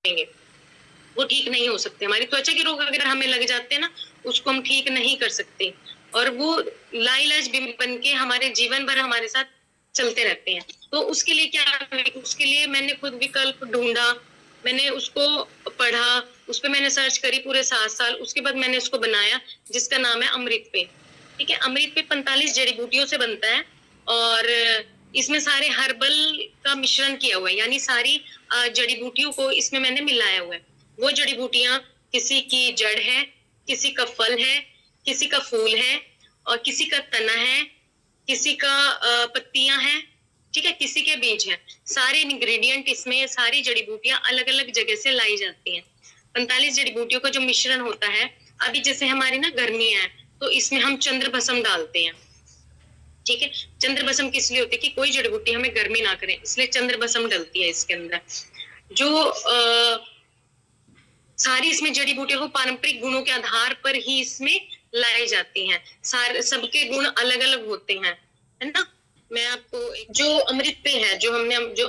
देंगे, वो ठीक नहीं हो सकते। हमारी त्वचा के रोग अगर हमें लग जाते हैं ना, उसको हम ठीक नहीं कर सकते और वो लाइलाज बन के हमारे जीवन भर हमारे साथ चलते रहते हैं। तो उसके लिए क्या, उसके लिए मैंने खुद विकल्प ढूंढा, मैंने उसको पढ़ा, उस पर मैंने सर्च करी पूरे 7 साल, उसके बाद मैंने उसको बनाया जिसका नाम है अमृत पे। ठीक है, अमृत पे 45 जड़ी बूटियों से बनता है और इसमें सारे हर्बल का मिश्रण किया हुआ है, यानी सारी जड़ी बूटियों को इसमें मैंने मिलाया हुआ है। वो जड़ी बूटियां किसी की जड़ है, किसी का फल है, किसी का फूल है और किसी का तना है, किसी का पत्तियां हैं, ठीक है, किसी के बीज हैं। सारे इंग्रेडिएंट इसमें, सारी जड़ी बूटियां अलग अलग जगह से लाई जाती हैं। 45 जड़ी बूटियों का जो मिश्रण होता है, अभी जैसे हमारी ना गर्मियां है तो इसमें हम चंद्र भस्म डालते हैं। ठीक है, चंद्र भस्म किस लिए होती है कि कोई जड़ी बूटी हमें गर्मी ना करे, इसलिए चंद्र भस्म डलती है इसके अंदर। जो सारी इसमें जड़ी बूटियों को पारंपरिक गुणों के आधार पर ही इसमें लाई जाती हैं। सारे सबके गुण अलग अलग होते हैं, है ना। मैं आपको जो अमृत पे है, जो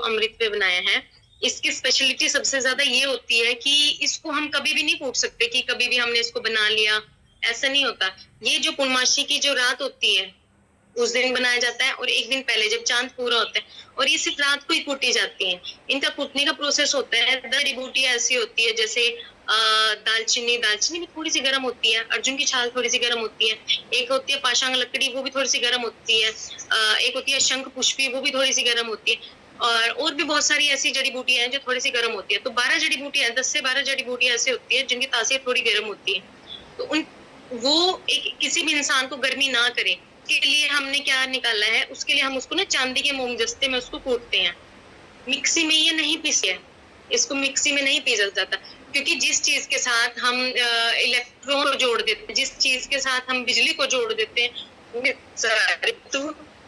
अमृत पे बनाया है, इसकी स्पेशलिटी सबसे ज्यादा ये होती है कि इसको हम कभी भी नहीं पूछ सकते कि कभी भी हमने इसको बना लिया, ऐसा नहीं होता। ये जो पूर्णमासी की जो रात होती है उस दिन बनाया जाता है और एक दिन पहले जब चांद पूरा होता है, और ये सिर्फ रात को ही कूटी जाती हैं। इनका कूटने का प्रोसेस होता है, जड़ी बूटी ऐसी होती है जैसे दालचीनी भी थोड़ी सी गर्म होती है, अर्जुन की छाल थोड़ी सी गर्म होती है, एक होती है पाशांग लकड़ी, वो भी थोड़ी सी गर्म होती है, एक होती है शंख पुष्पी, वो भी थोड़ी सी गर्म होती है, और भी बहुत सारी ऐसी जड़ी बूटियां हैं जो थोड़ी सी गर्म होती है। तो 12 जड़ी बूटियां, 10 से 12 जड़ी बूटियां ऐसी होती है जिनकी तासीर थोड़ी गर्म होती है। तो वो एक किसी भी इंसान को गर्मी ना करे के लिए हमने क्या निकाला है, उसके लिए हम उसको ना चांदी के मोमजस्ते में उसको कूटते हैं। मिक्सी में ये नहीं पीसे, इसको मिक्सी में नहीं पीसा जाता, क्योंकि जिस चीज के साथ हम इलेक्ट्रॉन को जोड़ देते हैं, जिस चीज के साथ हम बिजली को जोड़ देते हैं,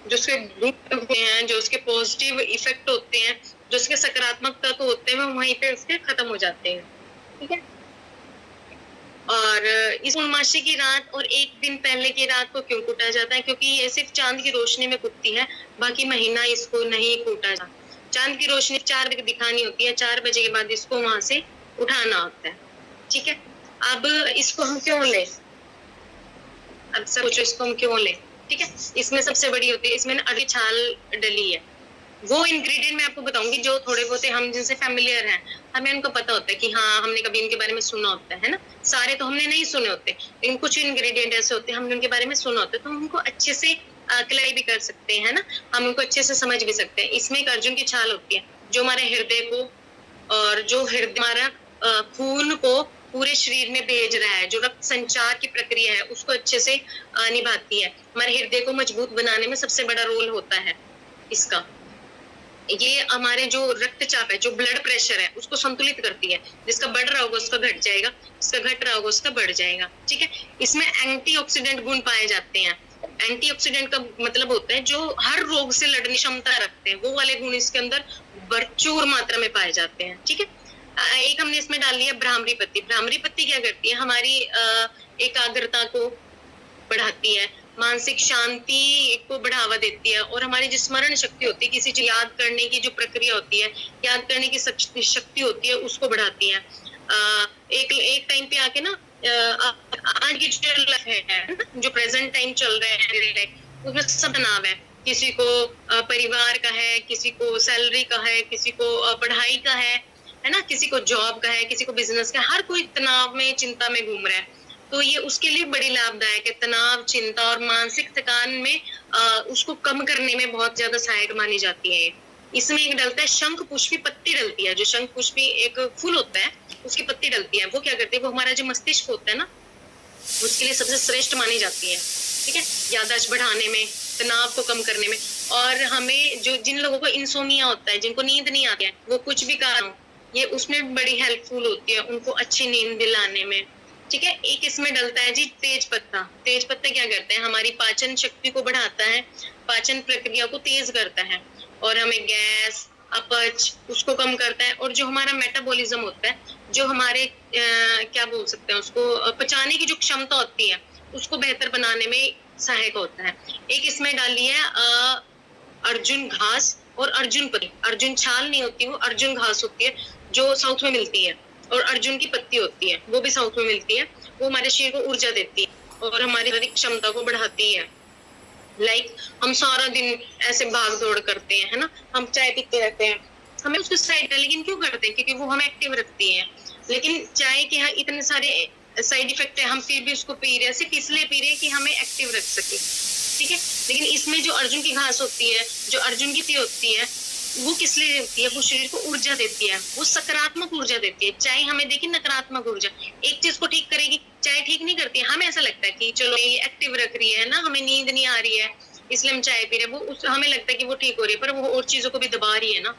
जो उसके गुण होते हैं, जो उसके पॉजिटिव इफेक्ट होते हैं, जो उसके सकारात्मक तत्व होते हैं, वो वहीं पे उसके खत्म हो जाते हैं। ठीक है, और इस पूर्णमासी की रात और एक दिन पहले की रात को क्यों कूटा जाता है, क्योंकि ये सिर्फ चांद की रोशनी में कूटती है, बाकी महीना इसको नहीं कूटा जाता। चांद की रोशनी 4 बजे दिखानी होती है, 4 बजे के बाद इसको वहां से उठाना होता है। ठीक है, अब इसको हम क्यों लें, अब सब सोचो इसको हम क्यों लें। ठीक है, इसमें सबसे बड़ी होती है, इसमें अरवी छाल डली है। वो इंग्रेडिएंट मैं आपको बताऊंगी जो थोड़े बहुत हम जिनसे फैमिलियर हैं, हमें उनको पता होता है कि हाँ हमने कभी इनके बारे में सुना होता है ना। सारे तो हमने नहीं सुने होते, लेकिन कुछ इंग्रेडिएंट ऐसे होते हैं हमने उनके बारे में सुना होता है, तो हम उनको अच्छे से क्लियर भी कर सकते हैं ना, हम उनको अच्छे से समझ भी सकते हैं। इसमें एक अर्जुन की छाल होती है जो हमारे हृदय को, और जो हृदय हमारा खून को पूरे शरीर में भेज रहा है, जो रक्त संचार की प्रक्रिया है उसको अच्छे से निभाती है। हमारे हृदय को मजबूत बनाने में सबसे बड़ा रोल होता है इसका। ये हमारे जो रक्तचाप है, जो ब्लड प्रेशर है, उसको संतुलित करती है। जिसका बढ़ रहा होगा उसका घट जाएगा, जिसका घट रहा होगा उसका बढ़ जाएगा। ठीक है, इसमें एंटीऑक्सीडेंट गुण पाए जाते हैं। एंटीऑक्सीडेंट का मतलब होता है जो हर रोग से लड़ने क्षमता रखते हैं, वो वाले गुण इसके अंदर भरपूर मात्रा में पाए जाते हैं। ठीक है, एक हमने इसमें डाल लिया भ्रामरी पत्ती। भ्रामरी पत्ती क्या करती है, हमारी एकाग्रता को बढ़ाती है, मानसिक शांति को बढ़ावा देती है, और हमारी जो स्मरण शक्ति होती है, किसी चीज याद करने की जो प्रक्रिया होती है, याद करने की शक्ति होती है, उसको बढ़ाती है। एक टाइम पे आके ना आज की जो लाइफ है, जो प्रेजेंट टाइम चल रहा है, उसमें सब तनाव है। किसी को परिवार का है, किसी को सैलरी का है, किसी को पढ़ाई का है ना, किसी को जॉब का है, किसी को बिजनेस का, हर कोई तनाव में, चिंता में घूम रहा है। तो ये उसके लिए बड़ी लाभदायक है। तनाव, चिंता और मानसिक थकान में उसको कम करने में बहुत ज्यादा सहायक मानी जाती है। इसमें एक डलता है शंख पुष्पी पत्ती डलती है, जो शंख पुष्पी एक फूल होता है उसकी पत्ती डलती है। वो क्या करती है, वो हमारा जो मस्तिष्क होता है ना, उसके लिए सबसे श्रेष्ठ मानी जाती है। ठीक है, याददाश्त बढ़ाने में, तनाव को कम करने में, और हमें जो जिन लोगों को इंसोमिया होता है, जिनको नींद नहीं आती है, वो कुछ भी कारण हो, ये उसमें बड़ी हेल्पफुल होती है उनको अच्छी नींद दिलाने में। ठीक है, एक इसमें डलता है जी तेज पत्ता। तेज पत्ता क्या करते हैं, हमारी पाचन शक्ति को बढ़ाता है, पाचन प्रक्रिया को तेज करता है, और हमें गैस, अपच उसको कम करता है, और जो हमारा मेटाबॉलिज्म होता है, जो हमारे क्या बोल सकते हैं उसको, पचाने की जो क्षमता होती है, उसको बेहतर बनाने में सहायक होता है। एक इसमें डाली है अर्जुन घास और अर्जुन पत्ती। अर्जुन छाल नहीं होती, वो अर्जुन घास होती है, जो साउथ में मिलती है, और अर्जुन की पत्ती होती है वो भी साउथ में मिलती है। वो हमारे शरीर को ऊर्जा देती है और हमारी शारीरिक क्षमता को बढ़ाती है। हम सारा दिन ऐसे भाग दौड़ करते हैं, है ना, हम चाय पीते रहते हैं, हमें उसको साइड, लेकिन क्यों करते हैं? क्योंकि वो हमें एक्टिव रखती है। लेकिन चाय के यहाँ इतने सारे साइड इफेक्ट है, हम फिर भी उसको पी रहे हैं, सिर्फ इसलिए पी रहे हैं कि हमें एक्टिव रख सके, ठीक है। लेकिन इसमें जो अर्जुन की घास होती है, जो अर्जुन की टी होती है, वो किस लिए देती है? वो शरीर को ऊर्जा देती है, वो सकारात्मक ऊर्जा देती है। चाय हमें देखिए नकारात्मक ऊर्जा, एक चीज को ठीक करेगी, चाय ठीक नहीं करती है। हमें ऐसा लगता है कि चलो ये एक्टिव रख रही है ना, हमें नींद नहीं आ रही है इसलिए हम चाय पी रहे हैं, वो हमें लगता है कि वो ठीक हो रही है, पर वो और चीजों को भी दबा रही है ना,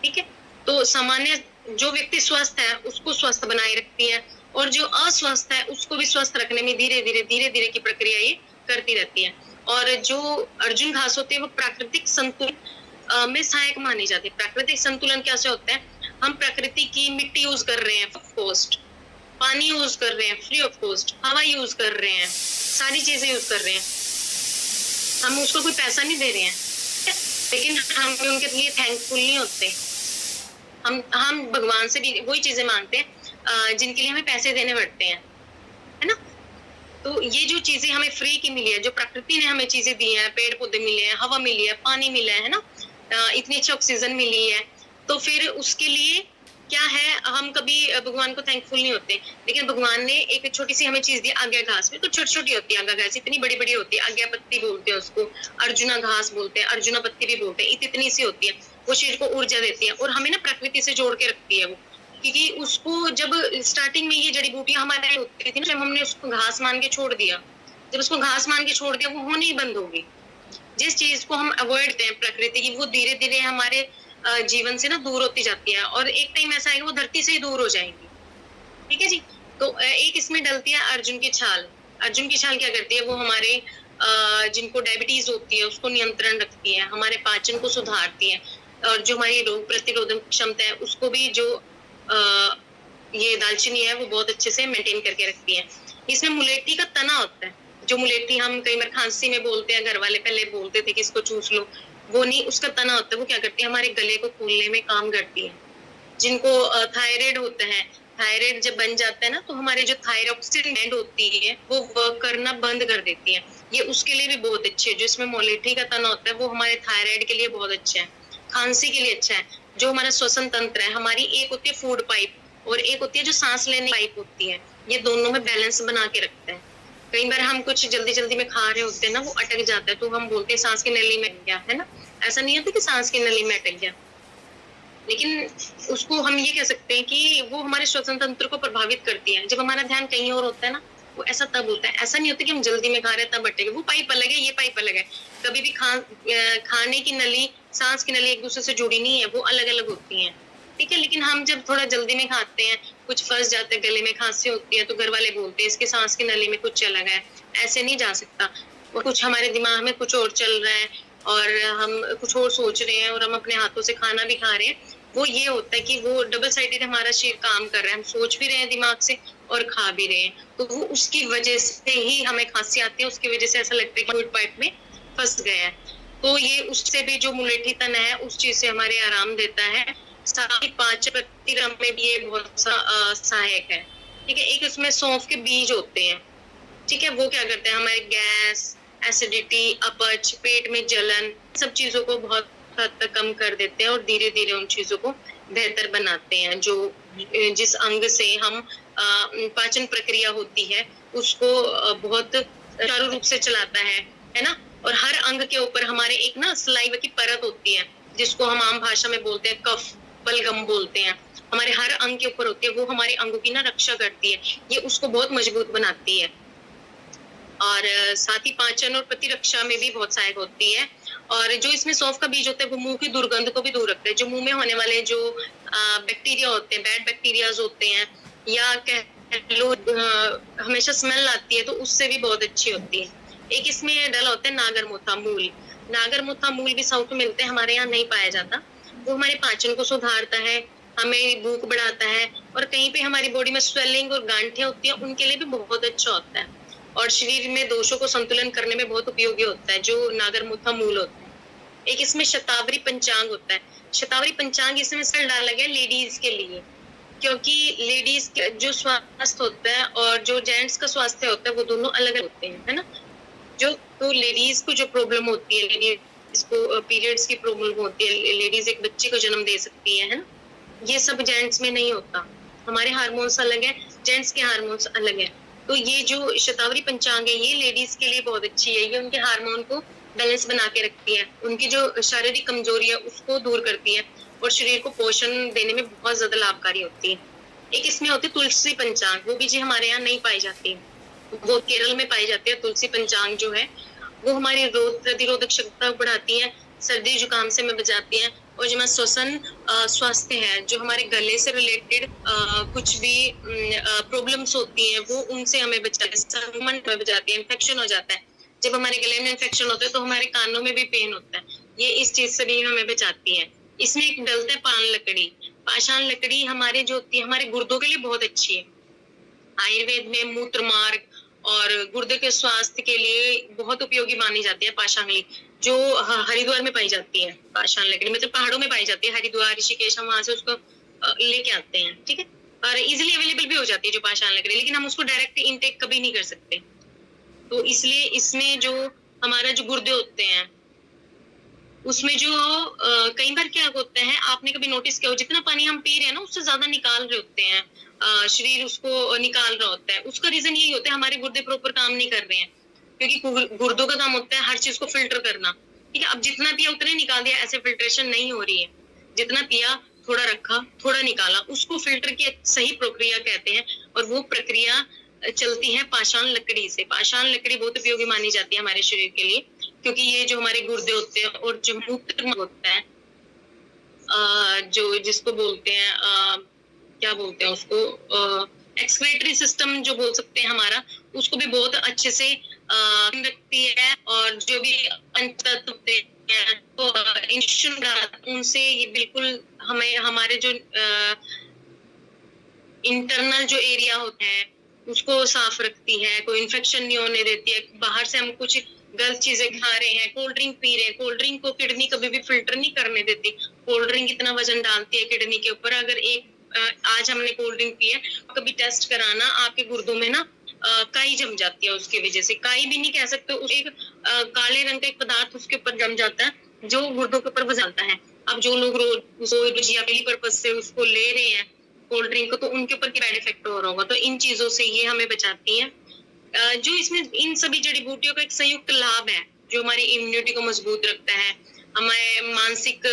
ठीक है। तो सामान्य जो व्यक्ति स्वस्थ है उसको स्वस्थ बनाए रखती है, और जो अस्वस्थ है उसको भी स्वस्थ रखने में धीरे धीरे की प्रक्रिया ये करती रहती है। और जो अर्जुन घास होती है वो प्राकृतिक संतुलन में सहायक मानी जाती है। प्राकृतिक संतुलन कैसे होता है? हम प्रकृति की मिट्टी यूज कर रहे हैं कॉस्ट, पानी यूज कर रहे हैं फ्री ऑफ कॉस्ट, हवा यूज कर रहे हैं, सारी चीजें यूज कर रहे हैं, हम उसको कोई पैसा नहीं दे रहे हैं, लेकिन हम उनके लिए थैंकफुल नहीं होते। हम भगवान से भी वही चीजें मांगते हैं जिनके लिए हमें पैसे देने पड़ते हैं, है ना। तो ये जो चीजें हमें फ्री की मिली है, जो प्रकृति ने हमें चीजें दी हैं, पेड़ पौधे मिले हैं, हवा मिली है, पानी मिला है ना, इतनी अच्छी ऑक्सीजन मिली है, तो फिर उसके लिए क्या है, हम कभी भगवान को थैंकफुल नहीं होते। लेकिन भगवान ने एक छोटी सी हमें चीज दी, आज्ञा घास में तो छोटी छोटी होती है, आज्ञा घास इतनी बड़ी बड़ी होती है, आज्ञा पत्ती बोलते हैं उसको, अर्जुना घास बोलते हैं, अर्जुना पत्ती भी बोलते हैं, इतनी सी होती है। वो शरीर को ऊर्जा देती है और हमें ना प्रकृति से जोड़ के रखती है वो, क्योंकि उसको जब स्टार्टिंग में ये जड़ी बूटियां हमारे होती थी ना, जब हमने उसको घास मान के छोड़ दिया, जब उसको घास मान के छोड़ दिया, वो होनी ही बंद होगी। जिस चीज को हम अवॉइड करते हैं प्रकृति की, वो धीरे धीरे हमारे जीवन से ना दूर होती जाती है, और एक टाइम ऐसा आएगा वो धरती से ही दूर हो जाएंगी, ठीक है जी। तो एक इसमें डलती है अर्जुन की छाल। अर्जुन की छाल क्या करती है? वो हमारे जिनको डायबिटीज होती है उसको नियंत्रण रखती है, हमारे पाचन को सुधारती है, और जो हमारी रोग प्रतिरोधक क्षमता है उसको भी जो ये दालचीनी है वो बहुत अच्छे से मेंटेन करके रखती है। इसमें मुलेठी का तना होता है, जो मुलेठी हम कई बार खांसी में बोलते हैं, घर वाले पहले बोलते थे कि इसको चूस लो, वो नहीं, उसका तना होता है, वो क्या करती है? हमारे गले को खोलने में काम करती है। जिनको थायराइड होता है, थायराइड जब बन जाता है ना, तो हमारे जो थायरॉक्सिन ग्लैंड होती है वो वर्क करना बंद कर देती है, ये उसके लिए भी बहुत अच्छी है। जो इसमें मोलेठी का तना होता है वो हमारे थायराइड के लिए बहुत अच्छा है, खांसी के लिए अच्छा है। जो हमारा श्वसन तंत्र है, हमारी एक होती है फूड पाइप और एक होती है जो सांस लेने पाइप होती है, ये दोनों में बैलेंस बना के रखते हैं। कई बार हम कुछ जल्दी जल्दी में खा रहे होते हैं ना, वो अटक जाता है, तो हम बोलते हैं सांस की नली में अटक गया, है ना। ऐसा नहीं होता कि सांस की नली में अटक गया, लेकिन उसको हम ये कह सकते हैं कि वो हमारे श्वसन तंत्र को प्रभावित करती है। जब हमारा ध्यान कहीं और होता है ना, वो ऐसा तब होता है। ऐसा नहीं होता कि हम जल्दी में खा रहे हैं तब अटके, वो पाइप अलग है, ये पाइप अलग है। कभी भी खाने की नली, सांस की नली एक दूसरे से जुड़ी नहीं है, वो अलग अलग होती है, ठीक है। लेकिन हम जब थोड़ा जल्दी में खाते हैं, कुछ फंस जाते हैं गले में, खांसी होती है, तो घर वाले बोलते हैं इसके सांस की नली में कुछ चल रहा है, ऐसे नहीं जा सकता। वो कुछ हमारे दिमाग में कुछ और चल रहा है और हम कुछ और सोच रहे हैं और हम अपने हाथों से खाना भी खा रहे हैं। वो ये होता है कि वो डबल साइडेड हमारा शरीर काम कर रहा है, हम सोच भी रहे हैं दिमाग से और खा भी रहे हैं, तो वो उसकी वजह से ही हमें खांसी आती है, उसकी वजह से ऐसा लगता है कि फूड पाइप में फंस गया है। तो ये उससे भी जो मुलेठी तना है उस चीज से हमारे आराम देता है। साथ ही पाचन प्रक्रिया में भी ये बहुत सहायक है, ठीक है। एक उसमें सौंफ के बीज होते हैं, ठीक है, वो क्या करते हैं? हमारे गैस, एसिडिटी, अपच, पेट में जलन, सब चीजों को बहुत हद तक कम कर देते हैं और धीरे धीरे उन चीजों को बेहतर बनाते हैं। जो जिस अंग से हम पाचन प्रक्रिया होती है उसको बहुत सुचारू रूप से चलाता है ना। और हर अंग के ऊपर हमारे एक ना सलाइवा की परत होती है, जिसको हम आम भाषा में बोलते हैं कफ, बलगम बोलते हैं, हमारे हर अंग के ऊपर होती है। वो हमारे अंगों की ना रक्षा करती है, ये उसको बहुत मजबूत बनाती है, और साथ ही पाचन और प्रतिरक्षा में भी बहुत सहायक होती है। और जो इसमें सौंफ का बीज होता है वो मुंह की दुर्गंध को भी दूर रखता है। जो मुंह में होने वाले जो बैक्टीरिया होते हैं, बैड बैक्टीरियाज होते हैं, या कह लो हमेशा स्मेल आती है, तो उससे भी बहुत अच्छी होती है। एक इसमें डला होता है नागरमोथा मूल। नागरमोथा मूल भी साउथ में मिलते हैं, हमारे यहाँ नहीं पाया जाता। वो हमारे पाचन को सुधारता है, हमें भूख बढ़ाता है, और कहीं पे हमारी बॉडी में स्वेलिंग और गांठें होती है उनके लिए भी बहुत अच्छा होता है, और शरीर में दोषों को संतुलन करने में बहुत उपयोगी होता है, जो नागरमोथा मूल होता है। एक इसमें शतावरी पंचांग होता है। शतावरी पंचांग इसमें इसलिए डाला गया लेडीज के लिए, क्योंकि लेडीज जो स्वास्थ्य होता है और जो जेंट्स का स्वास्थ्य होता है वो दोनों अलग अलग होते हैं, है ना। जो तो लेडीज को जो प्रॉब्लम होती है, लेडीज को पीरियड्स की प्रॉब्लम होती है, लेडीज एक बच्चे को जन्म दे सकती है ना, ये सब जेंट्स में नहीं होता। हमारे हार्मोन्स अलग है, जेंट्स के हार्मोन्स अलग है। तो ये जो शतावरी पंचांग है ये लेडीज के लिए बहुत अच्छी है। ये उनके हार्मोन को बैलेंस बना के रखती है, उनकी जो शारीरिक कमजोरी है उसको दूर करती है और शरीर को पोषण देने में बहुत ज्यादा लाभकारी होती है। एक इसमें होती है तुलसी पंचांग, वो भी जी हमारे यहाँ नहीं पाई जाती, वो केरल में पाई जाती है। तुलसी पंचांग जो है वो हमारी रोग प्रतिरोधक क्षमता बढ़ाती है, सर्दी जुकाम से में बचाती है, और जो हमारा श्वसन स्वास्थ्य है, जो हमारे गले से रिलेटेड कुछ भी प्रॉब्लम्स होती हैं वो उनसे हमें बचाती है, संक्रमण में बचाती है। इन्फेक्शन हो जाता है, जब हमारे गले में इन्फेक्शन होता है तो हमारे कानों में भी पेन होता है, ये इस चीज से भी हमें बचाती है। इसमें एक डलता है पान लकड़ी। पाषाण लकड़ी हमारे जो होती है हमारे गुर्दों के लिए बहुत अच्छी है। आयुर्वेद में मूत्र मार्ग और गुर्दे के स्वास्थ्य के लिए बहुत उपयोगी मानी जाती है पाषाण लकड़ी, जो हरिद्वार में पाई जाती है। पाषाण लकड़ी मतलब पहाड़ों में पाई जाती है, हरिद्वार ऋषिकेश, हम वहां से उसको लेके आते हैं, ठीक है। और इजिली अवेलेबल भी हो जाती है जो पाषाण लकड़ी, लेकिन हम उसको डायरेक्ट इनटेक कभी नहीं कर सकते। तो इसलिए इसमें जो हमारा जो गुर्दे होते हैं उसमें जो कई बार क्या होता है, आपने कभी नोटिस किया हो, जितना पानी हम पी रहे हैं ना उससे ज्यादा निकाल रहे होते हैं, शरीर उसको निकाल रहा होता है। उसका रीजन यही होता है हमारे गुर्दे प्रॉपर काम नहीं कर रहे हैं, क्योंकि गुर्दों का काम होता है हर चीज को फिल्टर करना, ठीक है। अब जितना पिया उतना निकाल दिया, ऐसे फिल्ट्रेशन नहीं हो रही है। जितना पिया थोड़ा रखा थोड़ा निकाला, उसको फिल्टर की सही प्रक्रिया कहते हैं, और वो प्रक्रिया चलती है पाषाण लकड़ी से। पाषाण लकड़ी बहुत उपयोगी मानी जाती है हमारे शरीर के लिए, क्योंकि ये जो हमारे गुर्दे होते हैं और जो मूत्र होता है, जो जिसको बोलते हैं क्या बोलते हैं उसको, एक्सक्रीटरी सिस्टम जो बोल सकते हैं हमारा, उसको भी बहुत अच्छे से रखती है। और जो भी पंचतत्व होते हैं तो उनसे ये बिल्कुल हमें हमारे जो इंटरनल जो एरिया होते हैं उसको साफ रखती है, कोई इन्फेक्शन नहीं होने देती है। बाहर से हम कुछ गलत चीजें खा रहे हैं, कोल्ड ड्रिंक पी रहे हैं, कोल्ड ड्रिंक को किडनी कभी भी फिल्टर नहीं करने देती। कोल्ड ड्रिंक इतना वजन डालती है किडनी के ऊपर। अगर आज हमने कोल्ड ड्रिंक पी है, कभी टेस्ट कराना, आपके गुर्दों में ना काई जम जाती है, उसकी वजह से। काई भी नहीं कह सकते, एक काले रंग का एक पदार्थ उसके ऊपर जम जाता है जो गुर्दों के ऊपर बजाता है। अब जो लोग रोज या डेली पर्पज से उसको ले रहे हैं कोल्ड ड्रिंक को, तो उनके ऊपर क्या बैड इफेक्ट हो रहा होगा। तो इन चीजों से ये हमें बचाती है। जो इसमें इन सभी जड़ी बूटियों का एक संयुक्त लाभ है जो हमारी इम्यूनिटी को मजबूत रखता है, हमें मानसिक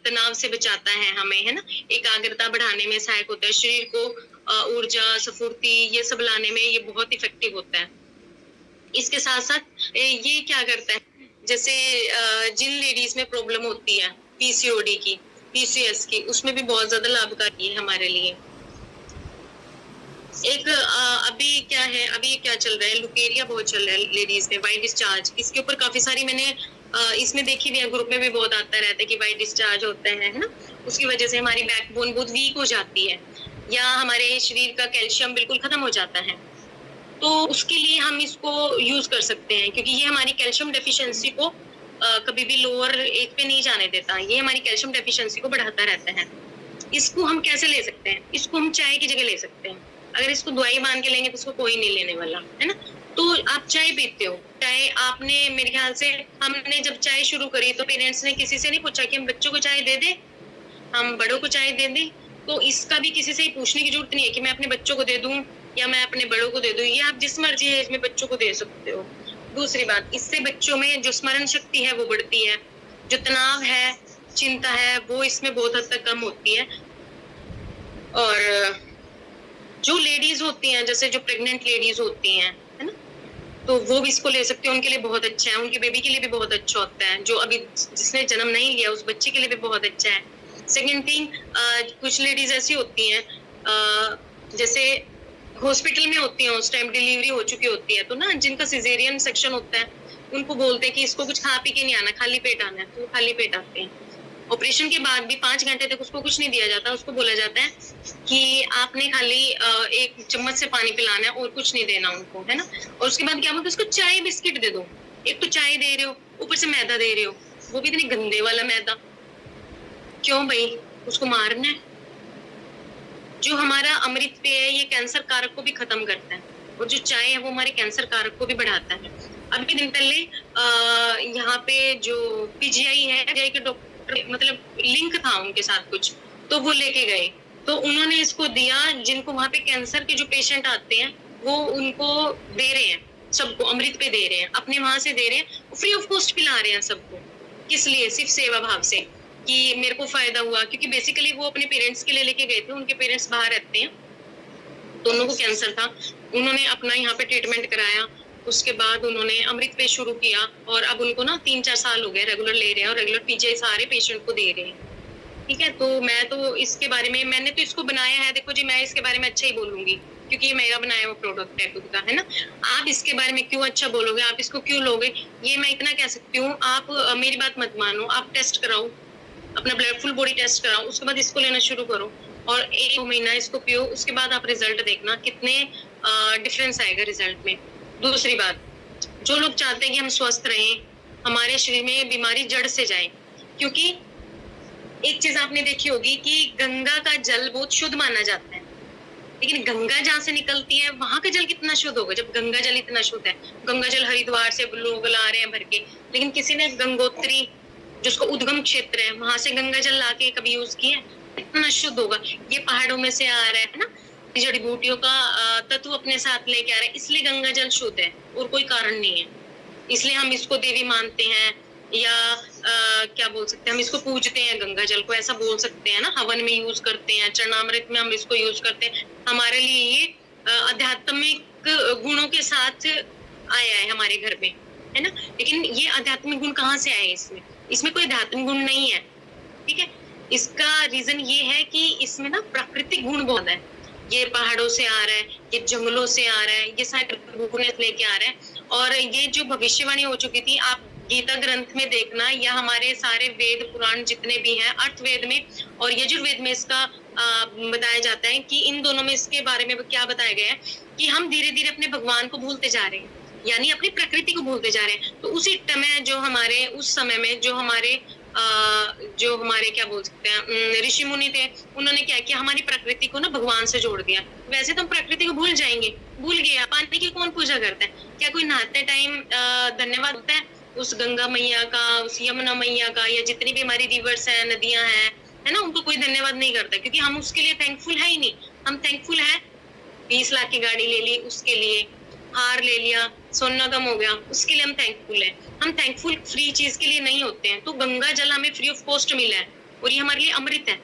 तनाव से बचाता है, हमें, है ना, एकाग्रता बढ़ाने में सहायक होता है, शरीर को ऊर्जा स्फूर्ति ये सब लाने में ये बहुत इफेक्टिव होता है। इसके साथ साथ ये क्या करता है, जैसे जिन लेडीज में प्रॉब्लम होती है पीसीओडी की, पीसीएस की, उसमें भी बहुत ज्यादा लाभकारी है हमारे लिए। एक अभी क्या है, अभी क्या चल रहा है, लुकेरिया बहुत चल रहा है लेडीज में, वाइट डिस्चार्ज। इसके ऊपर काफी सारी मैंने इसमें देखी भी है, ग्रुप में भी बहुत आता रहता है कि वाइट डिस्चार्ज होता है ना। उसकी वजह से हमारी बैकबोन बहुत वीक हो जाती है, या हमारे शरीर का कैल्शियम बिल्कुल खत्म हो जाता है। तो उसके लिए हम इसको यूज कर सकते हैं, क्योंकि ये हमारी कैल्शियम डेफिशिएंसी को कभी भी लोअर एक पे नहीं जाने देता, ये हमारी कैल्शियम डेफिशिएंसी को बढ़ाता रहता है। इसको हम कैसे ले सकते हैं, इसको हम चाय की जगह ले सकते हैं। अगर इसको दवाई मान के लेंगे तो उसको कोई नहीं लेने वाला, है ना। तो आप चाय पीते हो, चाय आपने, मेरे ख्याल से हमने जब चाय शुरू करी तो पेरेंट्स ने किसी से नहीं पूछा कि हम बच्चों को चाय दे दें, हम बड़ों को चाय दे दें। तो इसका भी किसी से ही पूछने की जरूरत नहीं है कि मैं अपने बच्चों को दे दूं या मैं अपने बड़ों को दे दूं, ये आप जिस मर्जी एज में बच्चों को दे सकते हो। दूसरी बात, इससे बच्चों में जो स्मरण शक्ति है वो बढ़ती है, जो तनाव है, चिंता है, वो इसमें बहुत हद तक कम होती है। और जो लेडीज होती हैं, जैसे जो प्रेग्नेंट लेडीज होती हैं, है ना, तो वो भी इसको ले सकते हैं, उनके लिए बहुत अच्छा है, उनके बेबी के लिए भी बहुत अच्छा होता है, जो अभी जिसने जन्म नहीं लिया उस बच्चे के लिए भी बहुत अच्छा है। सेकेंड थिंग, कुछ लेडीज ऐसी होती हैं जैसे हॉस्पिटल में होती हैं, उस टाइम डिलीवरी हो चुकी होती है, तो ना जिनका सिजेरियन सेक्शन होता है उनको बोलते हैं कि इसको कुछ खा पी के नहीं आना, खाली पेट आना है, तो खाली पेट आते हैं। ऑपरेशन के बाद भी 5 घंटे तक उसको कुछ नहीं दिया जाता, उसको बोला जाता है कि आपने खाली 1 चम्मच से पानी पिलाना है और कुछ नहीं देना उनको, है ना। और उसके बाद क्या बोलते हैं, उसको चाय बिस्किट दे दो। एक तो चाय दे रहे हो, ऊपर से मैदा दे रहे हो, वो भी इतने गंदे वाला मैदा, क्यों भाई उसको मारना है? जो हमारा अमृत पेय है ये कैंसर कारक को भी खत्म करता है, और जो चाय है वो हमारे कैंसर कारक को भी बढ़ाता है। अभी दिन पहले यहाँ पे जो पीजीआई है, पीजीआई के डॉक्टर मतलब लिंक था उनके साथ कुछ, तो वो लेके गए, तो उन्होंने इसको दिया जिनको वहाँ पे कैंसर के जो पेशेंट आते हैं वो उनको दे रहे हैं, सबको अमृत पे दे रहे हैं, अपने वहां से दे रहे हैं, फ्री ऑफ कॉस्ट पिला रहे हैं सबको। किस लिए? सिर्फ सेवा भाव से कि मेरे को फायदा हुआ, क्योंकि बेसिकली वो अपने पेरेंट्स के लिए लेके गए थे, उनके पेरेंट्स बाहर रहते हैं, दोनों को कैंसर था, उन्होंने अपना यहाँ पे ट्रीटमेंट कराया, उसके बाद उन्होंने अमृत पे शुरू किया, और अब उनको ना 3-4 साल हो गए रेगुलर ले रहे हैं, और रेगुलर पीजीआई सारे पेशेंट को दे रहे हैं। ठीक है, तो मैं तो इसके बारे में, मैंने तो इसको बनाया है, देखो जी मैं इसके बारे में अच्छा ही बोलूंगी, क्योंकि ये मेरा बनाया हुआ प्रोडक्ट है खुद का, है ना। आप इसके बारे में क्यों अच्छा बोलोगे, आप इसको क्यों लोगे, ये मैं इतना कह सकती हूँ। आप मेरी बात मत मानो, आप टेस्ट कराओ, अपना ब्लड फुल बॉडी टेस्ट कराओ, उसके बाद इसको लेना शुरू करो, और 1 महीना इसको पियो, उसके बाद आप रिजल्ट देखना कितने डिफरेंस आएगा रिजल्ट में। दूसरी बात, जो लोग चाहते हैं कि हम स्वस्थ रहें, हमारे शरीर में बीमारी जड़ से जाए, क्योंकि एक चीज आपने देखी होगी कि गंगा का जल बहुत शुद्ध माना जाता है, लेकिन गंगा जहाँ से निकलती है वहां का जल कितना शुद्ध होगा, जब गंगा जल इतना शुद्ध है। गंगा जल हरिद्वार से लोग ला रहे हैं भर के, लेकिन किसी ने गंगोत्री जिसको उद्गम क्षेत्र है वहां से गंगा जल लाके कभी यूज किया? इतना शुद्ध होगा। ये पहाड़ों में से आ रहा है ना, जड़ी बूटियों का तत्व अपने साथ लेके आ रहा है, इसलिए गंगा जल शुद्ध है, और कोई कारण नहीं है। इसलिए हम इसको देवी मानते हैं, या क्या बोल सकते हैं, हम इसको पूजते हैं, गंगा जल को ऐसा बोल सकते हैं ना, हवन में यूज करते हैं, चरणामृत में हम इसको यूज करते हैं। हमारे लिए ये आध्यात्मिक गुणों के साथ आया है हमारे घर में, है ना। लेकिन ये आध्यात्मिक गुण कहाँ से आए? इसमें कोई आध्यात्मिक गुण नहीं है, ठीक है। इसका रीजन ये है कि इसमें ना प्राकृतिक गुण बहुत है, ये पहाड़ों से आ रहा है, ये जंगलों से आ रहा है, ये सारे गुण लेके आ रहा है। और ये जो भविष्यवाणी हो चुकी थी, आप गीता ग्रंथ में देखना, या हमारे सारे वेद पुराण जितने भी हैं, अर्थवेद में और यजुर्वेद में इसका बताया जाता है कि इन दोनों में इसके बारे में क्या बताया गया है कि हम धीरे धीरे अपने भगवान को भूलते जा रहे हैं, यानी अपनी प्रकृति को भूलते जा रहे हैं। तो उसी समय जो हमारे उस समय में जो हमारे क्या बोल सकते हैं ऋषि मुनि थे, उन्होंने क्या किया, हमारी प्रकृति को ना भगवान से जोड़ दिया। वैसे तो हम प्रकृति को भूल जाएंगे, भूल गया। पानी की कौन पूजा करता है? क्या कोई नहाते टाइम धन्यवाद होता है उस गंगा मैया का, उस यमुना मैया का, या जितनी भी हमारी रिवर्स है, नदियां हैं, है ना, उनको कोई धन्यवाद नहीं करता, क्योंकि हम उसके लिए थैंकफुल है ही नहीं। हम थैंकफुल है 20 लाख की गाड़ी ले ली उसके लिए, हार ले लिया, सोना कम हो गया, उसके लिए हम थैंकफुल है। हम थैंकफुल फ्री चीज के लिए नहीं होते हैं। तो गंगा जल हमें फ्री ऑफ कॉस्ट मिला है, और ये हमारे लिए अमृत है,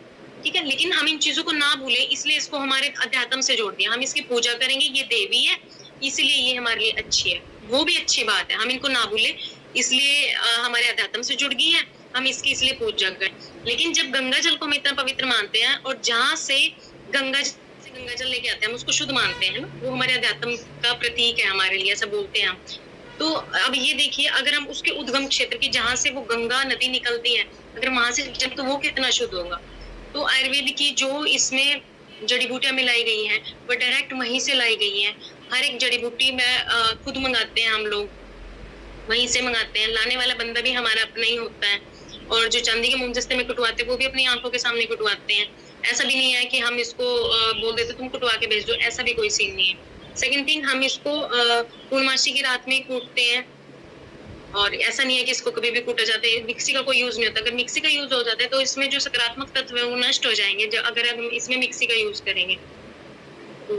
ठीक है। लेकिन हम इन चीजों को ना भूले, इसलिए इसको हमारे अध्यात्म से जोड़ दिया। हम इसकी पूजा करेंगे, ये देवी है, इसलिए ये हमारे लिए अच्छी है, वो भी अच्छी बात है, हम इनको ना भूले, इसलिए हमारे अध्यात्म से जुड़ गई है, हम इसकी इसलिए पूजा करें। लेकिन जब गंगा जल को हम इतना पवित्र मानते हैं, और जहाँ से गंगा जल लेके आते हैं, हम उसको शुद्ध मानते हैं ना, वो हमारे अध्यात्म का प्रतीक है हमारे लिए, ऐसा बोलते हैं हम। तो अब ये देखिए, अगर हम उसके उद्गम क्षेत्र की, जहाँ से वो गंगा नदी निकलती है, अगर वहां से जब, तो वो कितना शुद्ध होगा। तो आयुर्वेद की जो इसमें जड़ी बूटियां मिलाई गई हैं, वो डायरेक्ट वहीं से लाई गई हैं। हर एक जड़ी बूटी में खुद मंगाते हैं हम लोग, वहीं से मंगाते हैं, लाने वाला बंदा भी हमारा अपना ही होता है। और जो चांदी के मोमजस्ते में कुटवाते हैं, वो भी अपनी आंखों के सामने कुटवाते हैं। ऐसा भी नहीं है कि हम इसको बोल देते तुम कुटवा के भेज दो, ऐसा भी कोई सीन नहीं है। सेकंड थिंग, हम इसको पूर्णमासी की रात में कूटते हैं, और ऐसा नहीं है कि इसको कभी भी कूटा जाता है। मिक्सी का कोई यूज नहीं होता। अगर मिक्सी का यूज हो जाता है तो इसमें जो सकारात्मक तत्व है वो नष्ट हो जाएंगे, अगर हम इसमें मिक्सी का यूज करेंगे। तो